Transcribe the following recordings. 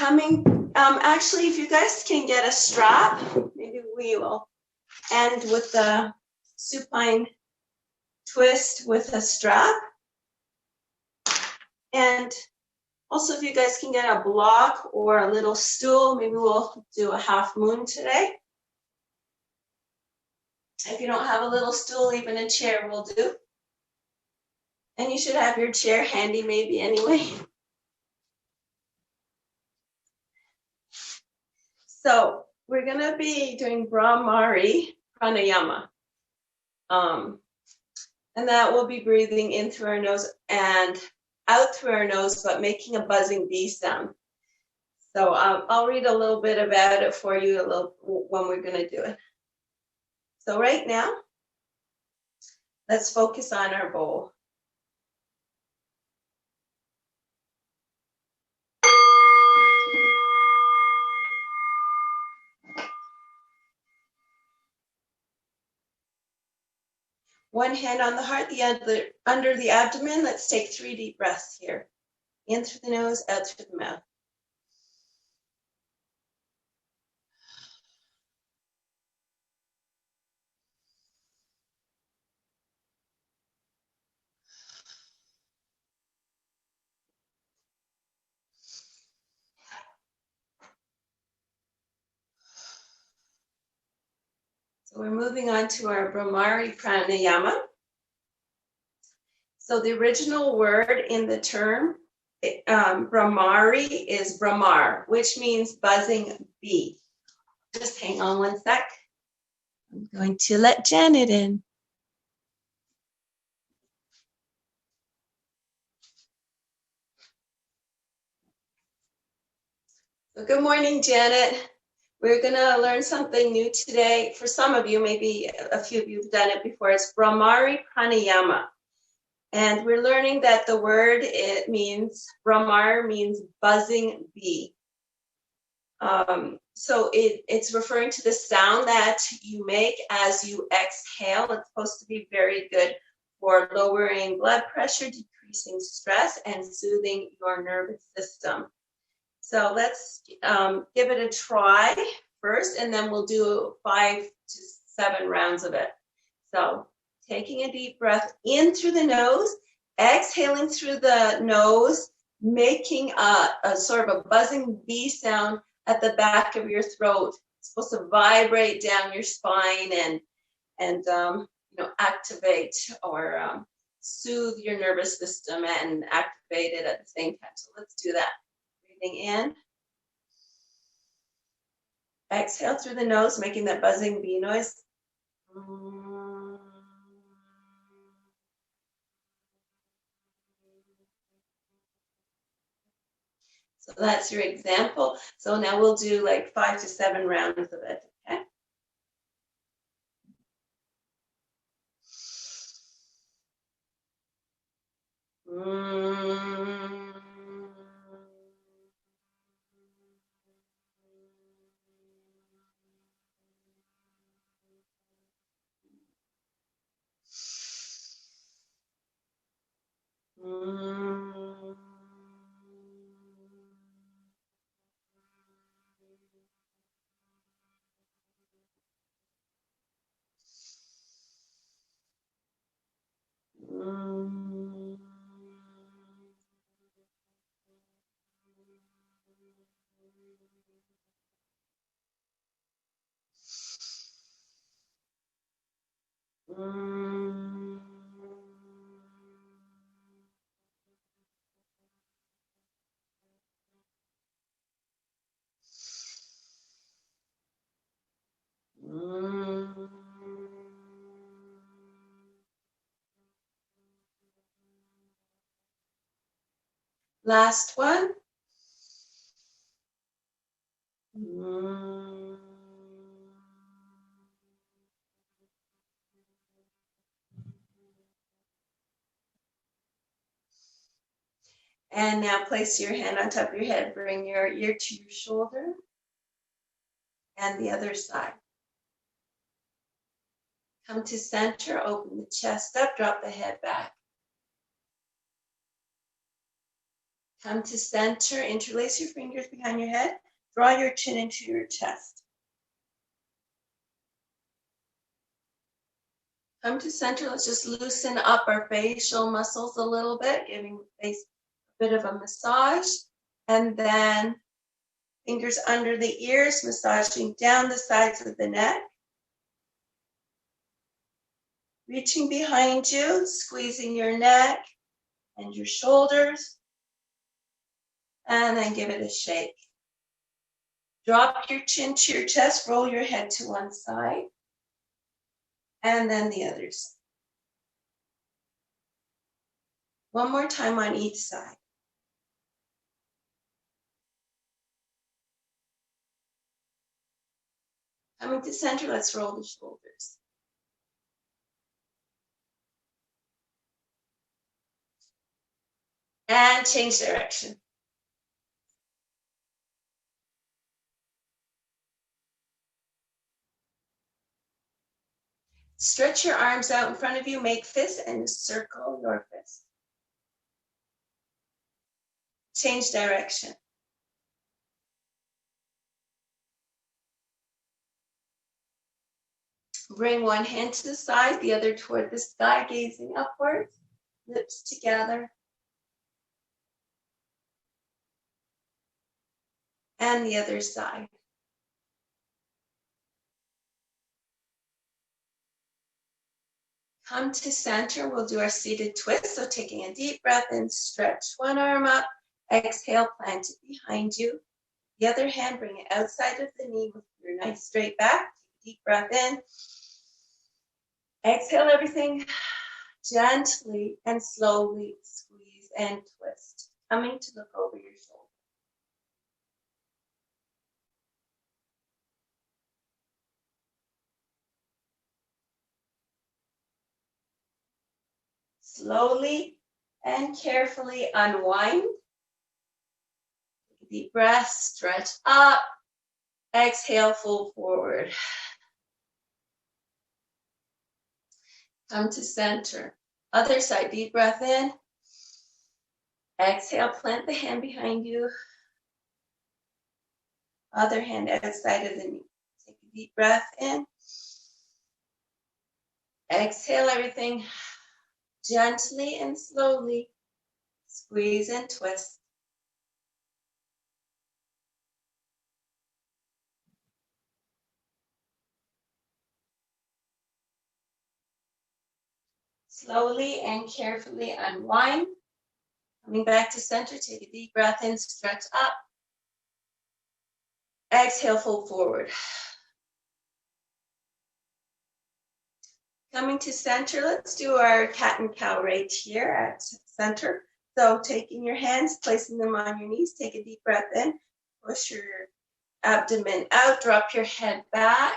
Actually, if you guys can get a strap, maybe we will end with the supine twist with a strap. And also, if you guys can get a block or a little stool, maybe we'll do a half moon today. If you don't have a little stool, even a chair will do. And you should have your chair handy maybe anyway. So we're going to be doing bhramari pranayama. And that will be breathing in through our nose and out through our nose, but making a buzzing B sound. So I'll read a little bit about it for you when we're going to do it. So right now, let's focus on our bowl. One hand on the heart, the other under the abdomen. Let's take 3 deep breaths here. In through the nose, out through the mouth. So we're moving on to our bhramari pranayama. So the original word in the term bhramari is bhramar, which means buzzing bee. Just hang on one sec. I'm going to let Janet in. So good morning, Janet. We're going to learn something new today. For some of you, maybe a few of you have done it before. It's bhramari pranayama. And we're learning that the word, it means, bhramar means buzzing bee. So it's referring to the sound that you make as you exhale. It's supposed to be very good for lowering blood pressure, decreasing stress, and soothing your nervous system. So let's give it a try first, and then we'll do 5 to 7 rounds of it. So taking a deep breath in through the nose, exhaling through the nose, making a sort of a buzzing bee sound at the back of your throat. It's supposed to vibrate down your spine and activate or soothe your nervous system and activate it at the same time. So let's do that. Breathing in. Exhale through the nose, making that buzzing bee noise. So that's your example. So now we'll do like 5 to 7 rounds of it, okay? Last one. And now place your hand on top of your head, bring your ear to your shoulder, and the other side. Come to center, open the chest up, drop the head back. Come to center, interlace your fingers behind your head, draw your chin into your chest. Come to center, let's just loosen up our facial muscles a little bit, giving the face a bit of a massage. And then fingers under the ears, massaging down the sides of the neck. Reaching behind you, squeezing your neck and your shoulders. And then give it a shake. Drop your chin to your chest, roll your head to one side. And then the other side. One more time on each side. Coming to center, let's roll the shoulders. And change direction. Stretch your arms out in front of you, make fists, and circle your fist. Change direction. Bring one hand to the side, the other toward the sky, gazing upwards, lips together. And the other side. Come to center, we'll do our seated twist. So taking a deep breath in, stretch one arm up, exhale, plant it behind you. The other hand, bring it outside of the knee with your nice straight back. Deep breath in. Exhale everything, gently and slowly squeeze and twist, coming to look over your shoulder. Slowly and carefully unwind. Take a deep breath, stretch up, exhale, fold forward. Come to center. Other side, deep breath in. Exhale, plant the hand behind you. Other hand outside of the knee. Take a deep breath in. Exhale everything. Gently and slowly squeeze and twist. Slowly and carefully unwind. Coming back to center, take a deep breath in, stretch up. Exhale, fold forward. Coming to center, let's do our cat and cow right here at center. So taking your hands, placing them on your knees, take a deep breath in, push your abdomen out, drop your head back,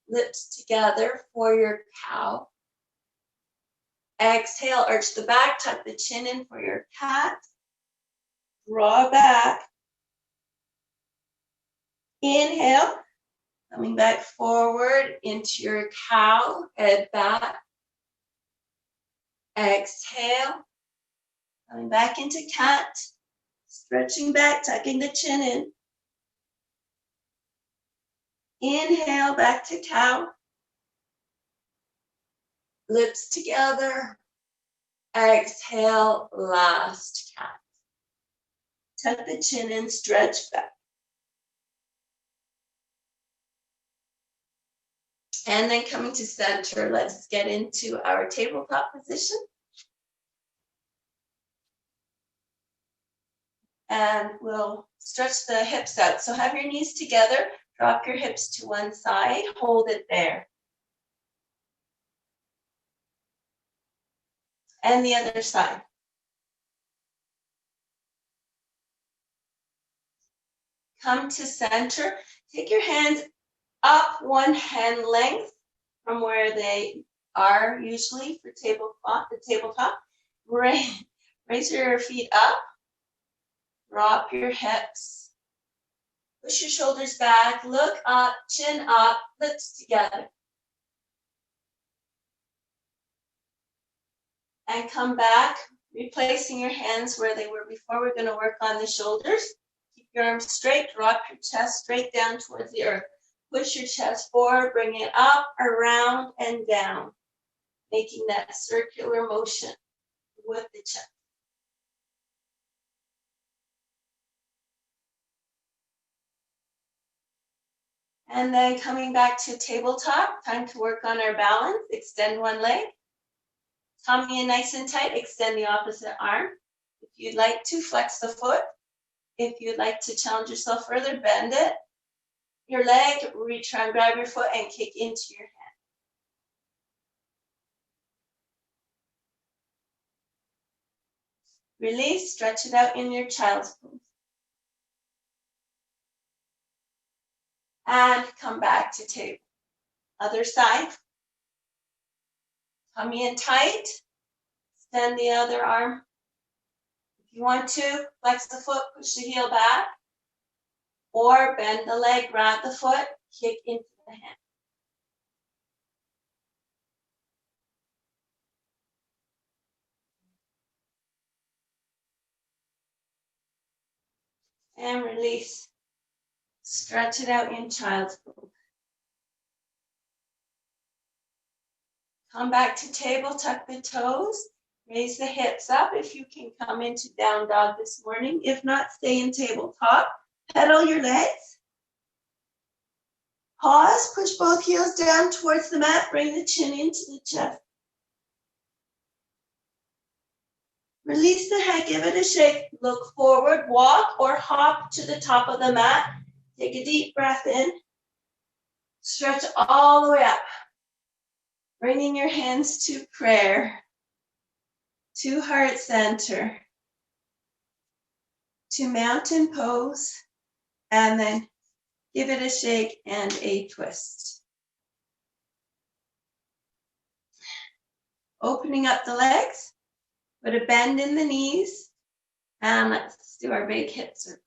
lips together for your cow. Exhale, arch the back, tuck the chin in for your cat. Draw back. Inhale, coming back forward into your cow, head back. Exhale, coming back into cat, stretching back, tucking the chin in. Inhale, back to cow. Lips together. Exhale, last cat. Tuck the chin in, stretch back. And then coming to center, let's get into our tabletop position. And we'll stretch the hips out. So have your knees together, drop your hips to one side, hold it there. And the other side. Come to center, take your hands up one hand length from where they are usually for the tabletop. Raise your feet up, drop your hips, push your shoulders back, look up, chin up, lips together. And come back Replacing your hands where they were before, we're going to work on the shoulders. Keep your arms straight, drop your chest straight down towards the earth. Push your chest forward, bring it up, around, and down, making that circular motion with the chest. And then coming back to tabletop, time to work on our balance. Extend one leg. Tummy in nice and tight, extend the opposite arm. If you'd like to, flex the foot. If you'd like to challenge yourself further, bend it. Your leg, reach around, grab your foot, and kick into your hand. Release, stretch it out in your child's pose. And come back to table. Other side. Tummy in tight. Extend the other arm. If you want to, flex the foot, push the heel back. Or bend the leg, grab the foot, kick into the hand. And release. Stretch it out in child's pose. Come back to table, tuck the toes, raise the hips up. If you can come into down dog this morning. If not, stay in tabletop. Pedal your legs. Pause, push both heels down towards the mat, bring the chin into the chest. Release the head, give it a shake. Look forward, walk or hop to the top of the mat. Take a deep breath in. Stretch all the way up. Bringing your hands to prayer, to heart center, to mountain pose, and then give it a shake and a twist. Opening up the legs, put a bend in the knees, and let's do our big hip circles.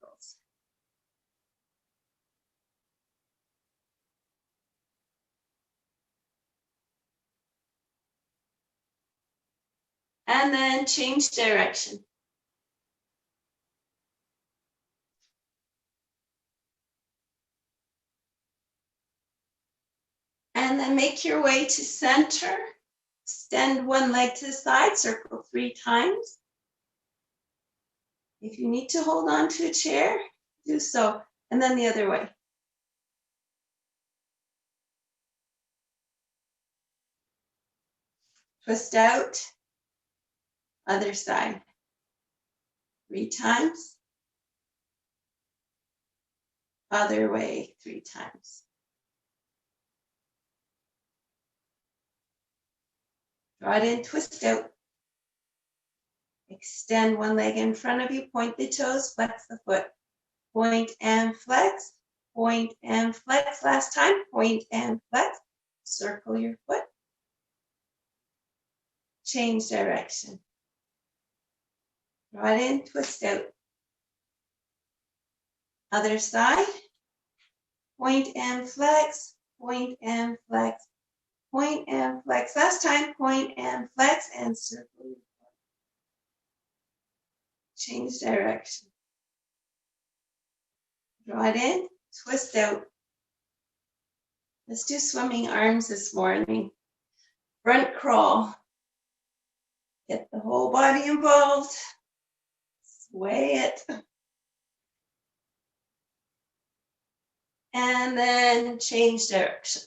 And then change direction. And then make your way to center. Extend one leg to the side, circle 3 times. If you need to hold on to a chair, do so. And then the other way. Twist out. Other side. 3 times. Other way 3 times. Draw it in, twist out. Extend one leg in front of you, point the toes, flex the foot. Point and flex, point and flex. Last time, point and flex. Circle your foot. Change direction. Draw it in, twist out. Other side. Point and flex, point and flex, point and flex. Last time, point and flex and circle your foot. Change direction. Draw it in, twist out. Let's do swimming arms this morning. Front crawl. Get the whole body involved. Sway it. And then change direction.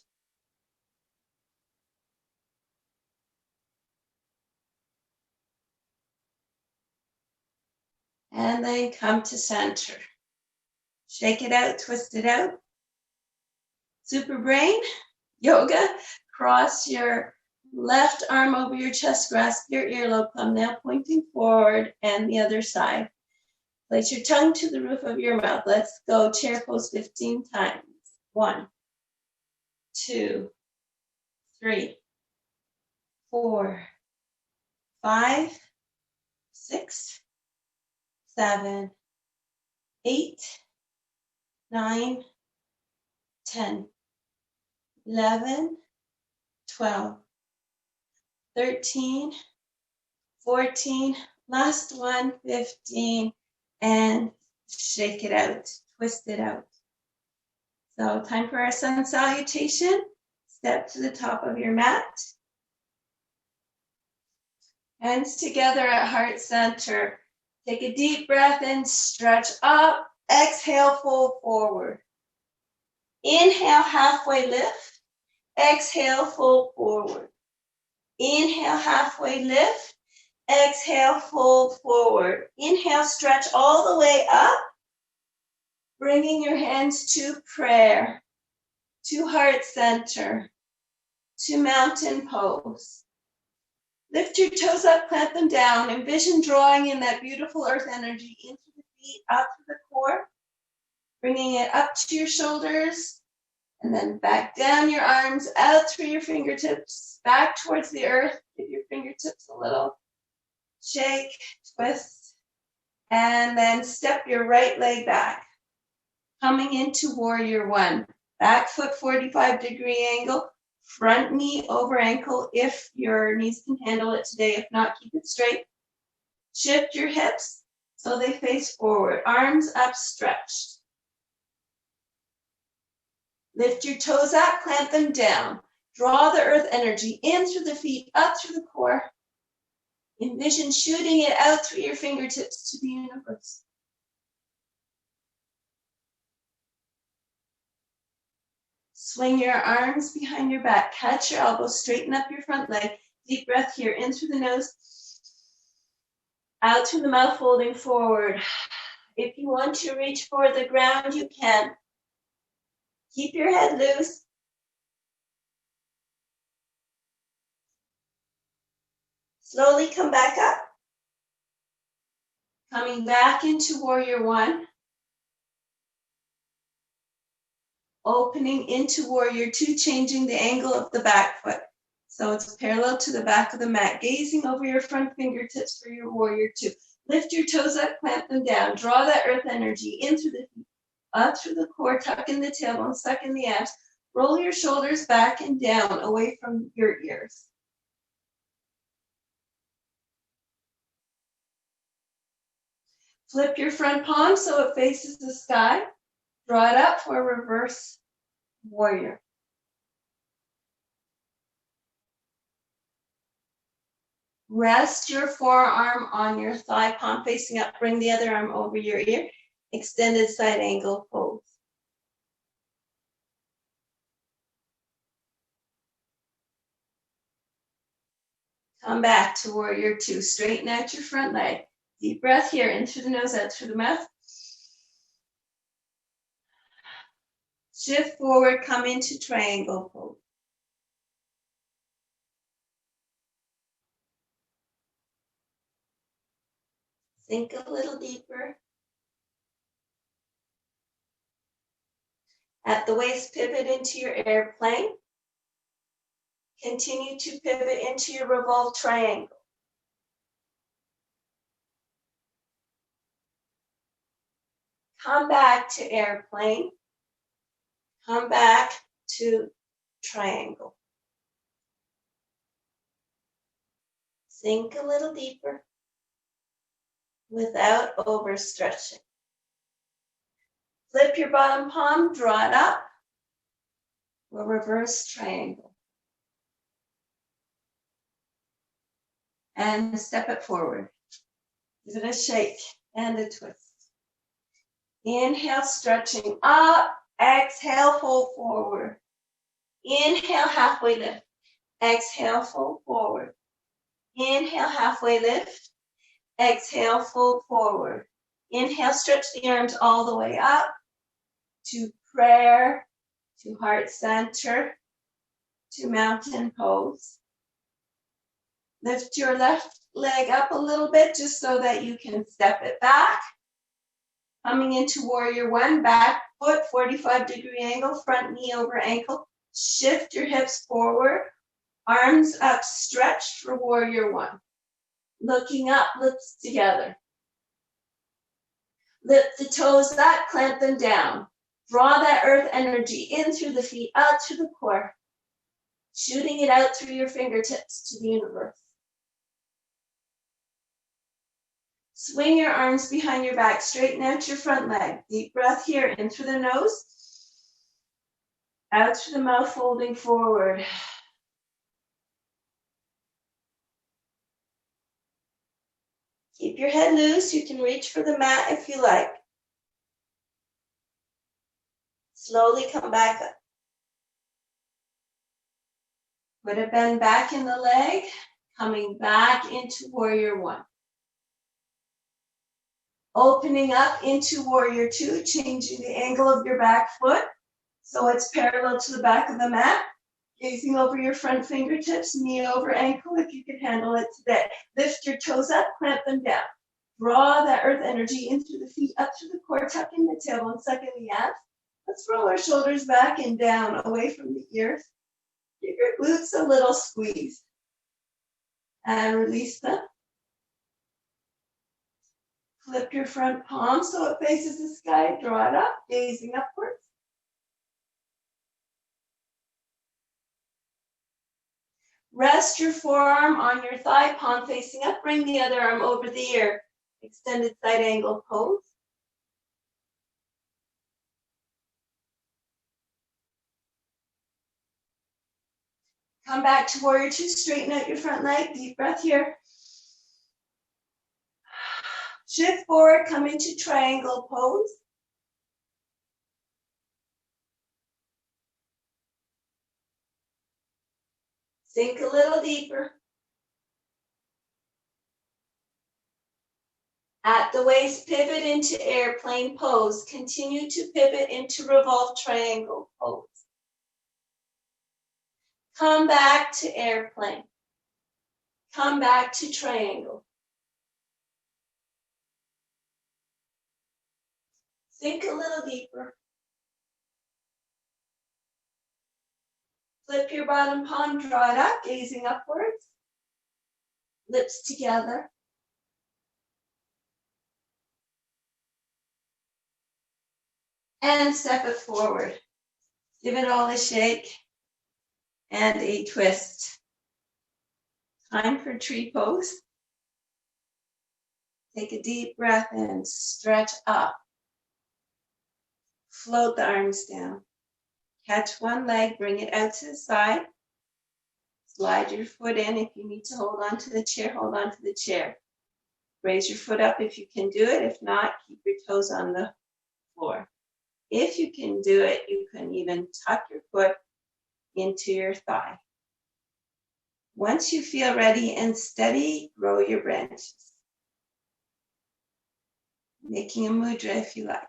And then come to center. Shake it out, twist it out. Super brain, yoga. Cross your left arm over your chest, grasp your earlobe, thumbnail pointing forward, and the other side. Place your tongue to the roof of your mouth. Let's go chair pose 15 times. 1, 2, 3, 4, 5, 6, 7, 8, 9, 10, 11, 12, 13, 14, Last one, 15, and shake it out, twist it out. So time for our sun salutation. Step to the top of your mat. Hands together at heart center. Take a deep breath in, stretch up. Exhale, fold forward. Inhale, halfway lift. Exhale, fold forward. Inhale, halfway lift. Exhale, fold forward. Inhale, stretch all the way up. Bringing your hands to prayer, to heart center, to mountain pose. Lift your toes up, clamp them down. Envision drawing in that beautiful earth energy into the feet, out through the core. Bringing it up to your shoulders, and then back down your arms, out through your fingertips, back towards the earth. Give your fingertips a little shake, twist, and then step your right leg back. Coming into warrior one. Back foot 45-degree angle, front knee over ankle if your knees can handle it today. If not, keep it straight. Shift your hips so they face forward. Arms up, stretched. Lift your toes up, clamp them down. Draw the earth energy in through the feet, up through the core. Envision shooting it out through your fingertips to the universe. Swing your arms behind your back. Catch your elbows, straighten up your front leg. Deep breath here, in through the nose. Out through the mouth, folding forward. If you want to reach for the ground, you can. Keep your head loose. Slowly come back up. Coming back into warrior one. Opening into warrior two, changing the angle of the back foot. So it's parallel to the back of the mat. Gazing over your front fingertips for your warrior two. Lift your toes up, clamp them down. Draw that earth energy in through the feet, up through the core, tuck in the tailbone, suck in the abs. Roll your shoulders back and down, away from your ears. Flip your front palm so it faces the sky. Draw it up for a reverse warrior. Rest your forearm on your thigh, palm facing up. Bring the other arm over your ear. Extended side angle pose. Come back to warrior two. Straighten out your front leg. Deep breath here, in through the nose, out through the mouth. Shift forward, come into triangle pose. Sink a little deeper. At the waist, pivot into your airplane. Continue to pivot into your revolved triangle. Come back to airplane. Come back to triangle. Sink a little deeper without overstretching. Flip your bottom palm, draw it up. We'll reverse triangle. And step it forward. Give it a shake and a twist. Inhale, stretching up. Exhale, fold forward. Inhale, halfway lift. Exhale, fold forward. Inhale, halfway lift. Exhale, fold forward. Inhale, stretch the arms all the way up to prayer, to heart center, to mountain pose. Lift your left leg up a little bit just so that you can step it back. Coming into warrior one, back foot, 45-degree angle, front knee over ankle. Shift your hips forward, arms up, stretched for warrior one. Looking up, lips together. Lift the toes up, clamp them down. Draw that earth energy in through the feet, out through the core. Shooting it out through your fingertips to the universe. Swing your arms behind your back, straighten out your front leg. Deep breath here, in through the nose, out through the mouth, folding forward. Keep your head loose. You can reach for the mat if you like. Slowly come back up. Put a bend back in the leg, coming back into warrior one. Opening up into warrior two, changing the angle of your back foot so it's parallel to the back of the mat. Gazing over your front fingertips, knee over ankle if you can handle it today. Lift your toes up, clamp them down. Draw that earth energy in through the feet, up through the core, tuck in the tailbone, suck in the abs. Let's roll our shoulders back and down, away from the ears. Give your glutes a little squeeze. And release them. Flip your front palm so it faces the sky. Draw it up, gazing upwards. Rest your forearm on your thigh, palm facing up. Bring the other arm over the ear. Extended side angle pose. Come back to warrior two. Straighten out your front leg. Deep breath here. Shift forward. Come into triangle pose. Sink a little deeper. At the waist, pivot into airplane pose. Continue to pivot into revolve triangle pose. Come back to airplane. Come back to triangle. Sink a little deeper. Flip your bottom palm, draw it up, gazing upwards. Lips together. And step it forward. Give it all a shake and a twist. Time for tree pose. Take a deep breath in, stretch up. Float the arms down. Catch one leg, bring it out to the side. Slide your foot in. If you need to hold on to the chair, hold on to the chair. Raise your foot up if you can do it. If not, keep your toes on the floor. If you can do it, you can even tuck your foot into your thigh. Once you feel ready and steady, grow your branches. Making a mudra if you like.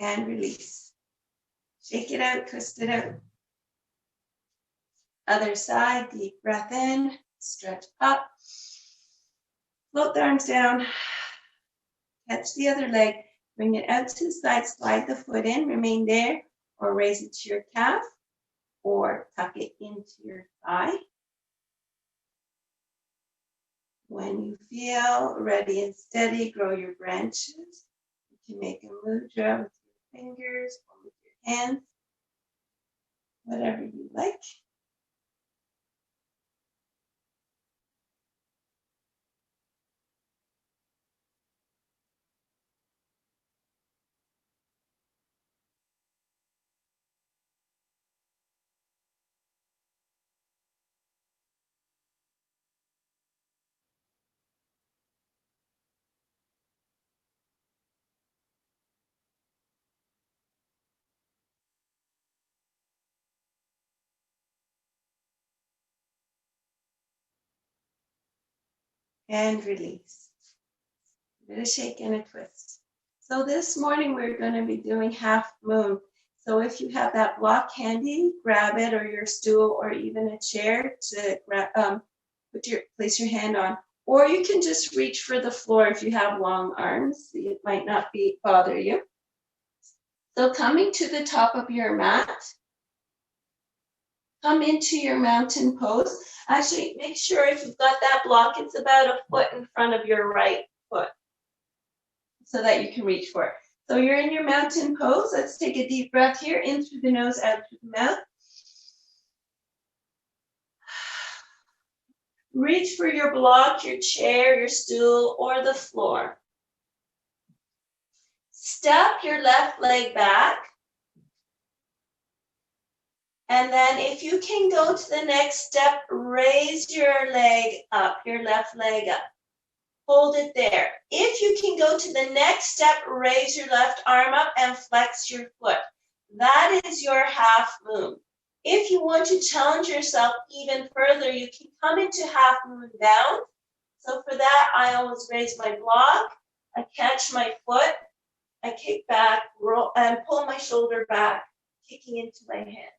And release. Shake it out, twist it out. Other side, deep breath in, stretch up. Float the arms down. Catch the other leg, bring it out to the side, slide the foot in, remain there, or raise it to your calf, or tuck it into your thigh. When you feel ready and steady, grow your branches. You can make a mudra with your fingers or with your hands, whatever you like. And release. Give it a shake and a twist. So this morning we're going to be doing half moon. So if you have that block handy, grab it, or your stool, or even a chair to place your hand on. Or you can just reach for the floor if you have long arms. It might not bother you. So coming to the top of your mat, come into your mountain pose. Actually, make sure if you've got that block, it's about a foot in front of your right foot so that you can reach for it. So you're in your mountain pose. Let's take a deep breath here, in through the nose, out through the mouth. Reach for your block, your chair, your stool, or the floor. Step your left leg back. And then if you can go to the next step, raise your leg up, your left leg up. Hold it there. If you can go to the next step, raise your left arm up and flex your foot. That is your half moon. If you want to challenge yourself even further, you can come into half moon bound. So for that, I always raise my block. I catch my foot. I kick back, roll, and pull my shoulder back, kicking into my hand.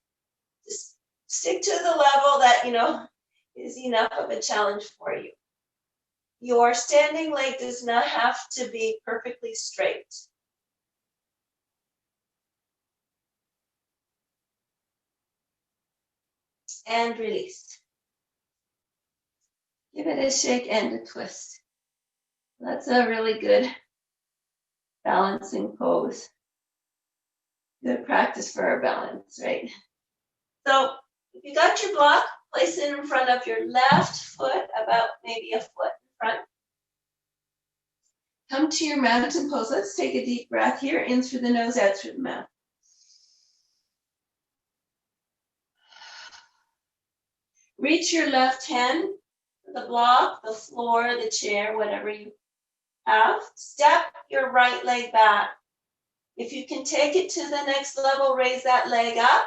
Just stick to the level that, is enough of a challenge for you. Your standing leg does not have to be perfectly straight. And release. Give it a shake and a twist. That's a really good balancing pose. Good practice for our balance, right? So if you got your block, place it in front of your left foot, about maybe a foot in front. Come to your mountain pose. Let's take a deep breath here, in through the nose, out through the mouth. Reach your left hand for the block, the floor, the chair, whatever you have. Step your right leg back. If you can take it to the next level, raise that leg up.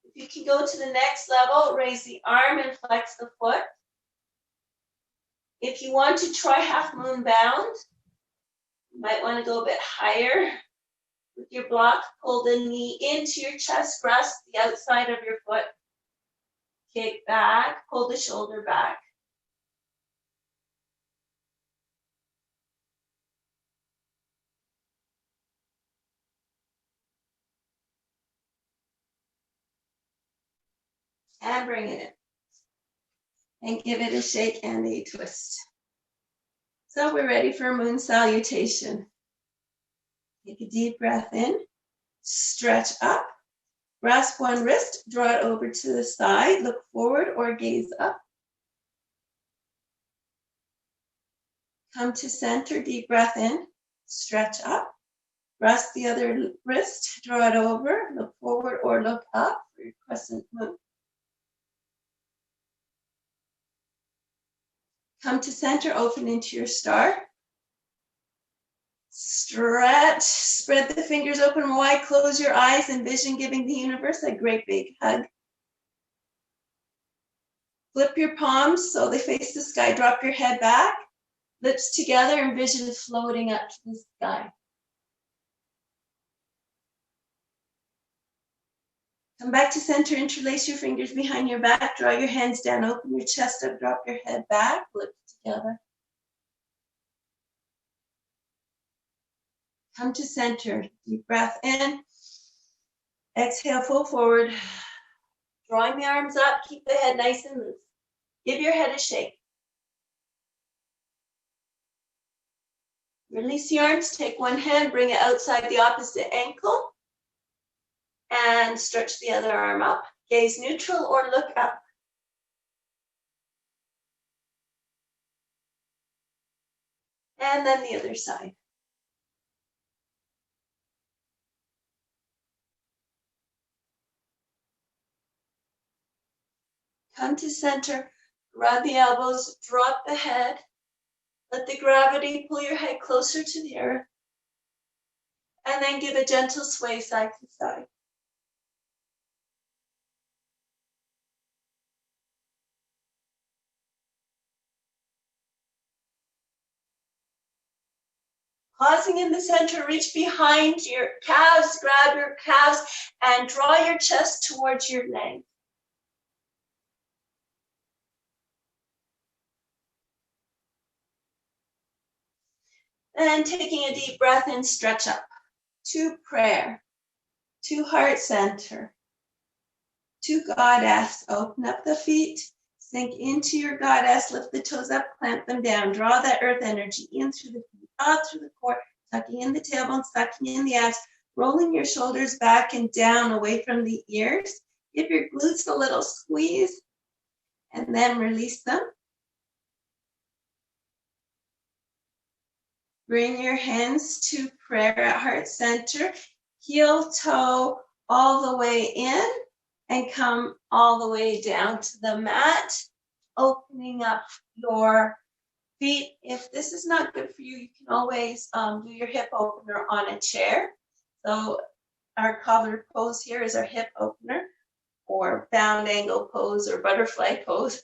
If you can go to the next level, raise the arm and flex the foot. If you want to try half moon bound, you might want to go a bit higher with your block. Pull the knee into your chest, grasp the outside of your foot. Kick back, pull the shoulder back. And bring it in. And give it a shake and a twist. So we're ready for a moon salutation. Take a deep breath in, stretch up, grasp one wrist, draw it over to the side, look forward or gaze up. Come to center, deep breath in, stretch up, grasp the other wrist, draw it over, look forward or look up for your crescent moon. Come to center, open into your star. Stretch, spread the fingers open wide, close your eyes, envision giving the universe a great big hug. Flip your palms so they face the sky, drop your head back, lips together, envision floating up to the sky. Come back to center, interlace your fingers behind your back, draw your hands down, open your chest up, drop your head back, lips together. Come to center, deep breath in, exhale, full forward, drawing the arms up, keep the head nice and loose. Give your head a shake. Release the arms, take one hand, bring it outside the opposite ankle, and stretch the other arm up. Gaze neutral or look up. And then the other side. Come to center, grab the elbows, drop the head. Let the gravity pull your head closer to the earth. And then give a gentle sway side to side. Pausing in the center, reach behind your calves, grab your calves, and draw your chest towards your legs. And taking a deep breath in, stretch up to prayer, to heart center, to goddess. Open up the feet, sink into your goddess, lift the toes up, clamp them down. Draw that earth energy in through the feet, out through the core, tucking in the tailbone, sucking in the abs, rolling your shoulders back and down away from the ears. Give your glutes a little squeeze and then release them. Bring your hands to prayer at heart center. Heel toe all the way in and come all the way down to the mat, opening up your feet. If this is not good for you, you can always do your hip opener on a chair. So our cobbler pose here is our hip opener, or bound angle pose or butterfly pose.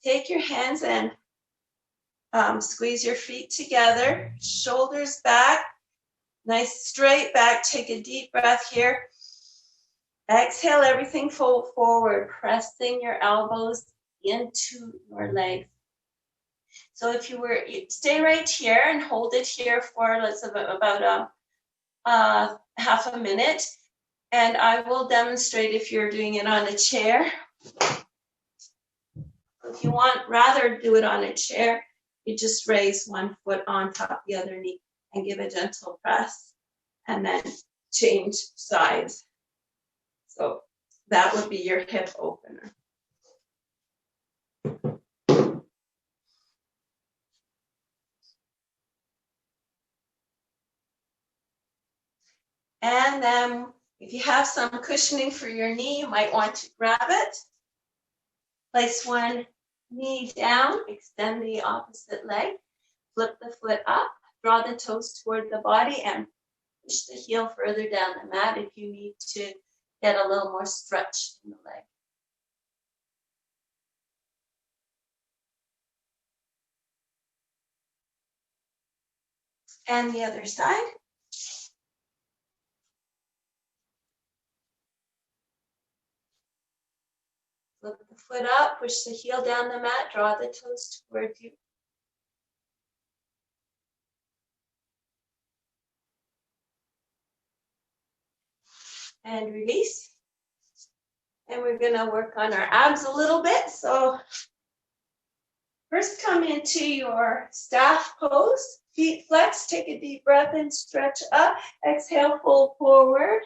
Take your hands and squeeze your feet together, shoulders back, nice straight back. Take a deep breath here. Exhale, everything fold forward, pressing your elbows into your legs. So if you were, stay right here and hold it here for let's about half a minute, and I will demonstrate if you're doing it on a chair. If you want, rather do it on a chair, you just raise one foot on top of the other knee and give a gentle press, and then change sides. So that would be your hip opener. And then if you have some cushioning for your knee, you might want to grab it. Place one knee down, extend the opposite leg, flip the foot up, draw the toes toward the body, and push the heel further down the mat if you need to get a little more stretch in the leg. And the other side. Flip the foot up, push the heel down the mat, draw the toes toward you. And release. And we're going to work on our abs a little bit. So first come into your staff pose, feet flex, take a deep breath and stretch up. Exhale, fold forward.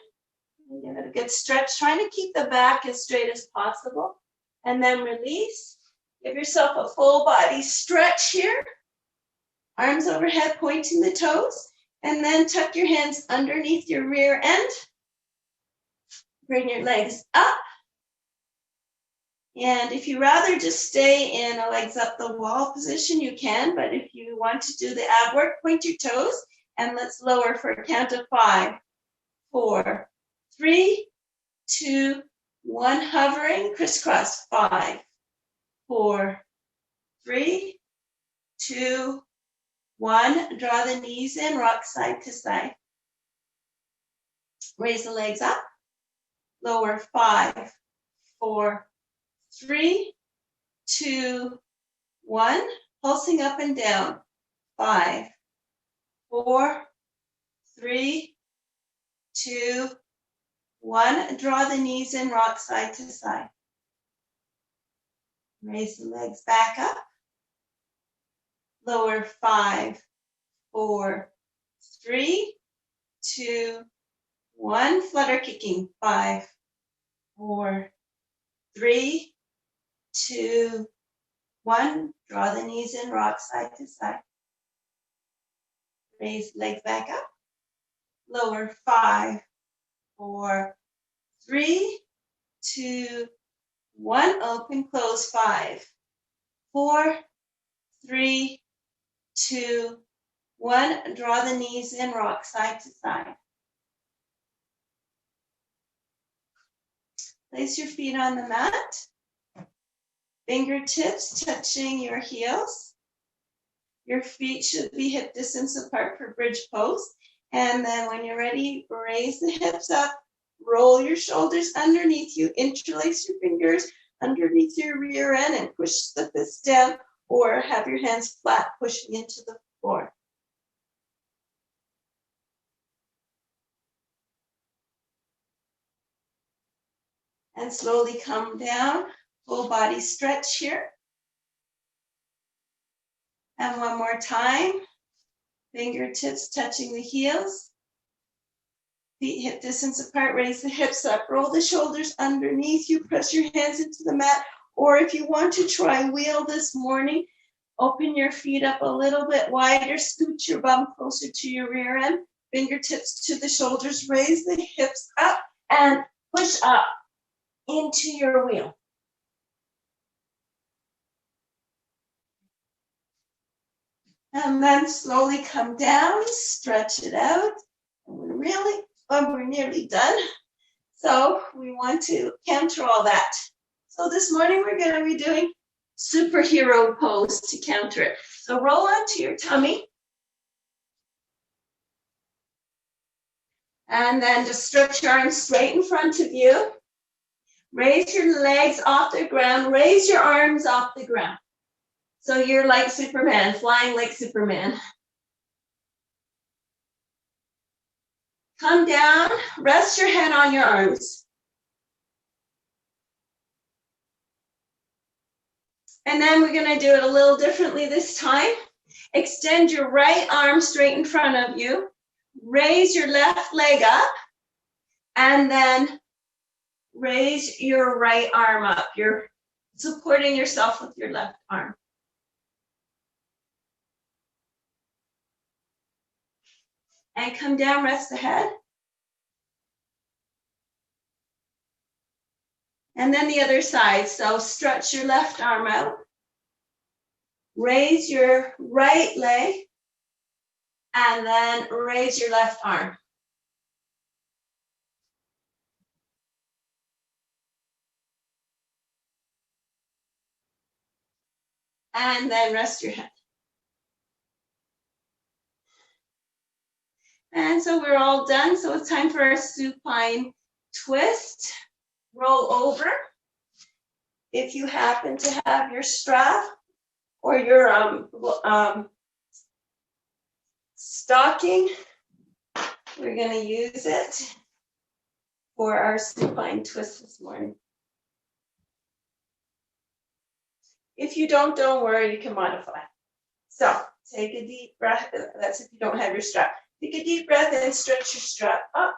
And give it a good stretch, trying to keep the back as straight as possible. And then release. Give yourself a full body stretch here. Arms overhead, pointing the toes. And then tuck your hands underneath your rear end. Bring your legs up. And if you rather just stay in a legs up the wall position, you can. But if you want to do the ab work, point your toes. And let's lower for a count of 5, 4, 3, 2, 1. Hovering, crisscross. 5, 4, 3, 2, 1. Draw the knees in, rock side to side. Raise the legs up. Lower, 5, 4, 3, 2, 1. Pulsing up and down. 5, 4, 3, 2, 1. Draw the knees in, rock side to side. Raise the legs back up. Lower, 5, 4, 3, 2, 1. Flutter kicking. 5, 4, 3, 2, 1. Draw the knees in, rock side to side. Raise legs back up. Lower, 5, 4, 3, 2, 1. Open, close. 5, 4, 3, 2, 1. Draw the knees in, rock side to side. Place your feet on the mat. Fingertips touching your heels. Your feet should be hip distance apart for bridge pose. And then when you're ready, raise the hips up. Roll your shoulders underneath you. Interlace your fingers underneath your rear end and push the fists down, or have your hands flat pushing into the floor. And slowly come down, full body stretch here. And one more time, fingertips touching the heels. Feet hip distance apart, raise the hips up, roll the shoulders underneath you, press your hands into the mat. Or if you want to try wheel this morning, open your feet up a little bit wider, scoot your bum closer to your rear end, fingertips to the shoulders, raise the hips up and push up into your wheel. And then slowly come down, stretch it out. And we're nearly done. So we want to counter all that. So this morning we're going to be doing superhero pose to counter it. So roll onto your tummy. And then just stretch your arms straight in front of you. Raise your legs off the ground. Raise your arms off the ground. So you're like Superman, flying like Superman. Come down, rest your head on your arms. And then we're going to do it a little differently this time. Extend your right arm straight in front of you. Raise your left leg up. And then raise your right arm up. You're supporting yourself with your left arm. And come down, rest the head. And then the other side. So stretch your left arm out. Raise your right leg. And then raise your left arm. And then rest your head. And so we're all done. So it's time for our supine twist. Roll over. If you happen to have your strap or your stocking, we're going to use it for our supine twist this morning. If you don't worry, you can modify. So take a deep breath. That's if you don't have your strap. Take a deep breath and stretch your strap up.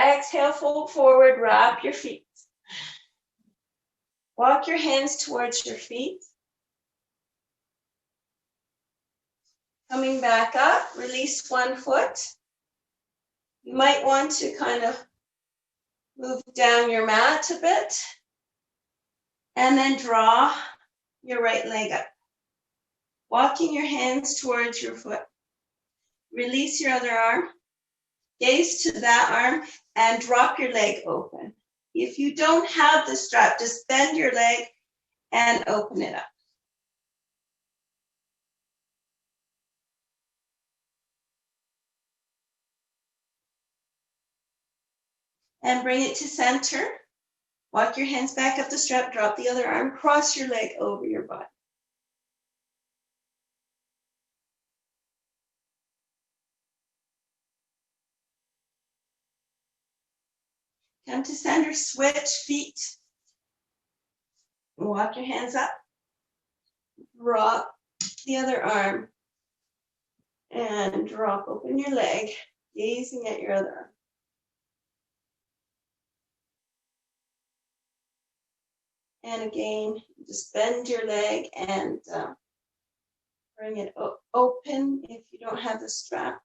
Exhale, fold forward, wrap your feet. Walk your hands towards your feet. Coming back up, release one foot. You might want to kind of move down your mat a bit. And then draw your right leg up. Walking your hands towards your foot. Release your other arm. Gaze to that arm and drop your leg open. If you don't have the strap, just bend your leg and open it up. And bring it to center. Walk your hands back up the strap, drop the other arm, cross your leg over your body. Come to center, switch feet. Walk your hands up. Drop the other arm. And drop open your leg, gazing at your other arm. And again, just bend your leg and bring it open if you don't have the strap.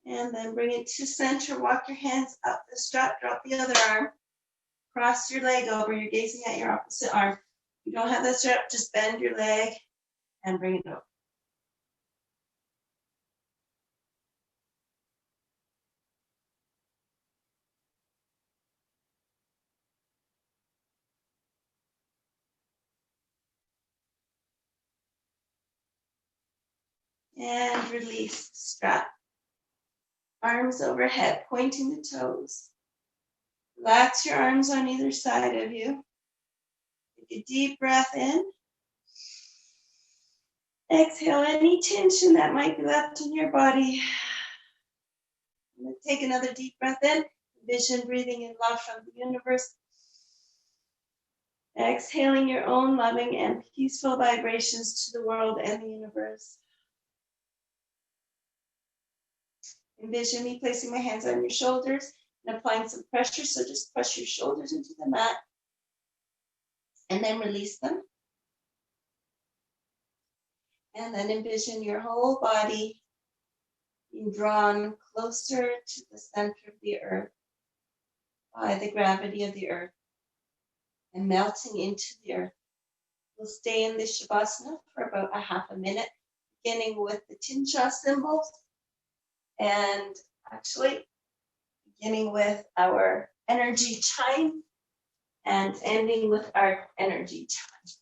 And then bring it to center, walk your hands up the strap, drop the other arm, cross your leg over, you're gazing at your opposite arm. If you don't have that strap, just bend your leg and bring it over. And release the strap. Arms overhead, pointing the toes. Relax your arms on either side of you. Take a deep breath in. Exhale any tension that might be left in your body. Take another deep breath in. Envision breathing in love from the universe. Exhaling your own loving and peaceful vibrations to the world and the universe. Envision me placing my hands on your shoulders and applying some pressure. So just press your shoulders into the mat and then release them. And then envision your whole body being drawn closer to the center of the earth by the gravity of the earth and melting into the earth. We'll stay in this Shavasana for about a half a minute, beginning with the Tinsha symbols and actually beginning with our energy chime and ending with our energy chime.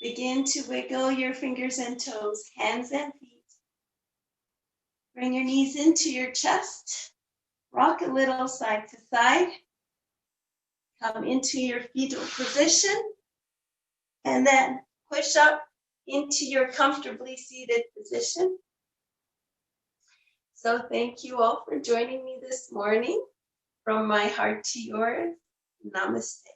Begin to wiggle your fingers and toes, hands and feet. Bring your knees into your chest. Rock a little side to side. Come into your fetal position. And then push up into your comfortably seated position. So thank you all for joining me this morning. From my heart to yours, namaste.